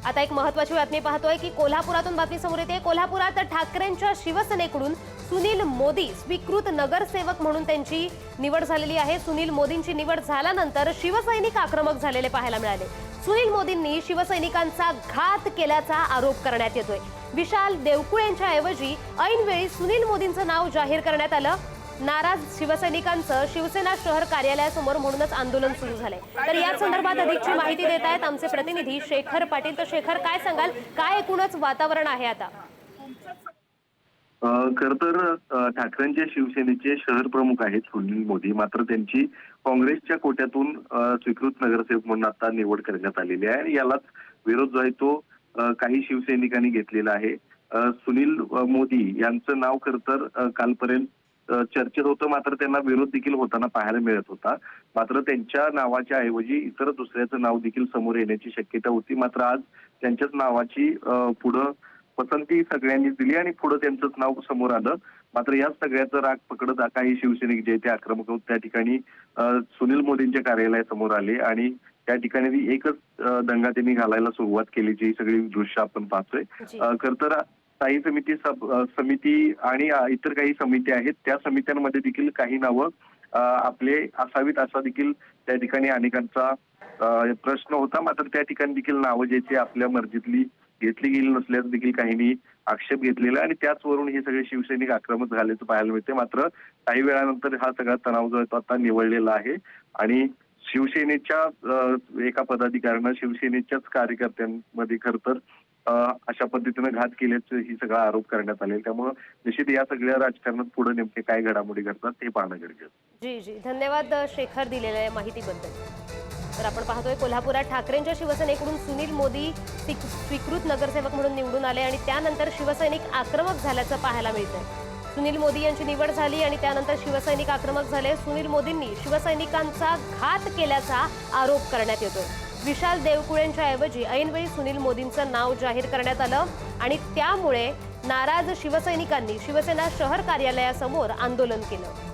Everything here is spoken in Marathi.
आता एक महत्त्वाची बातमी पाहतोय की कोल्हापुरातून बातमी समोर येते। कोल्हापुरात ठाकरेंच्या शिवसेनेकडून सुनील मोदी स्वीकृत नगरसेवक म्हणून त्यांची निवड झालेली आहे। सुनील मोदींची निवड झाल्यानंतर शिवसैनिक आक्रमक झालेले पाहायला मिळाले। सुनील मोदींनी शिवसैनिकांचा घात केल्याचा आरोप करण्यात येतोय। विशाल देवकुळेंच्या ऐवजी ऐनवेळी सुनील मोदींचं नाव जाहीर करण्यात आलं। नाराज शिवसैनिकांचं शिवसेना शहर कार्यालयासमोर म्हणूनच आंदोलन सुरू झालंय। तर या संदर्भात अधिकची माहिती देत आहेत आमचे प्रतिनिधी शेखर पाटील। तर शेखर, काय सांगाल, काय एकूणच वातावरण आहे आता? खर तर ठाकरेंच्या शिवसेनेचे शहर प्रमुख आहेत सुनील मोदी, मात्र त्यांची काँग्रेसच्या कोट्यातून स्वीकृत नगरसेवक म्हणून आता निवड करण्यात आलेली आहे। यालाच विरोध जो आहे तो काही शिवसैनिकांनी घेतलेला आहे। सुनील मोदी यांचं नाव खर तर कालपर्यंत चर्चेत होतं, मात्र त्यांना विरोध देखील होताना पाहायला मिळत होता। मात्र त्यांच्या नावाच्या ऐवजी इतर दुसऱ्याचं नाव देखील समोर येण्याची शक्यता होती, मात्र आज त्यांच्याच नावाची पुढं पसंती सगळ्यांनी दिली आणि पुढे त्यांचंच नाव समोर आलं। मात्र या सगळ्याचा राग पकडत काही शिवसैनिक जे ते आक्रमक होत त्या ठिकाणी सुनील मोदींच्या कार्यालयासमोर आले आणि त्या ठिकाणी एकच दंगा त्यांनी घालायला सुरुवात केली, जी सगळी दृश्य आपण पाहतोय। खर तर स्थायी समिती आणि इतर काही समिती आहेत, त्या समित्यांमध्ये देखील काही नावं आपले असावीत असा देखील त्या ठिकाणी अनेकांचा प्रश्न होता। मात्र त्या ठिकाणी देखील नावं ज्याची आपल्या मर्जीतली घेतली गेली नसल्यास देखील काहींनी आक्षेप घेतलेला आणि त्याचवरून हे सगळे शिवसैनिक आक्रमक झाल्याचं पाहायला मिळते। मात्र काही वेळानंतर हा सगळा तणाव जो आहे तो आता निवळलेला आहे आणि शिवसेनेच्या एका पदाधिकाऱ्यानं शिवसेनेच्याच कार्यकर्त्यांमध्ये खर तर अशा पद्धतीने घात केल्याचं ही सगळा आरोप करण्यात आले। त्यामुळे निश्चित या सगळ्या राजकारणात पुढे नेमके काय घडामोडी घडतात ते पाहणं गरजेचं। जी धन्यवाद शेखर दिलेल्या माहितीबद्दल। तर आपण पाहतोय कोल्हापुरात ठाकरेंच्या शिवसेनेकडून सुनील मोदी स्वीकृत नगरसेवक म्हणून निवडून आले आणि त्यानंतर शिवसैनिक आक्रमक झाल्याचं पाहायला मिळतंय। सुनील मोदी यांची निवड झाली आणि त्यानंतर शिवसैनिक आक्रमक झाले। सुनील मोदींनी शिवसैनिकांचा घात केल्याचा आरोप करण्यात येतोय। विशाल देवकुळेंच्या ऐवजी ऐनवेळी सुनील मोदींचं नाव जाहीर करण्यात आलं आणि त्यामुळे नाराज शिवसैनिकांनी शिवसेना शहर कार्यालयासमोर आंदोलन केलं।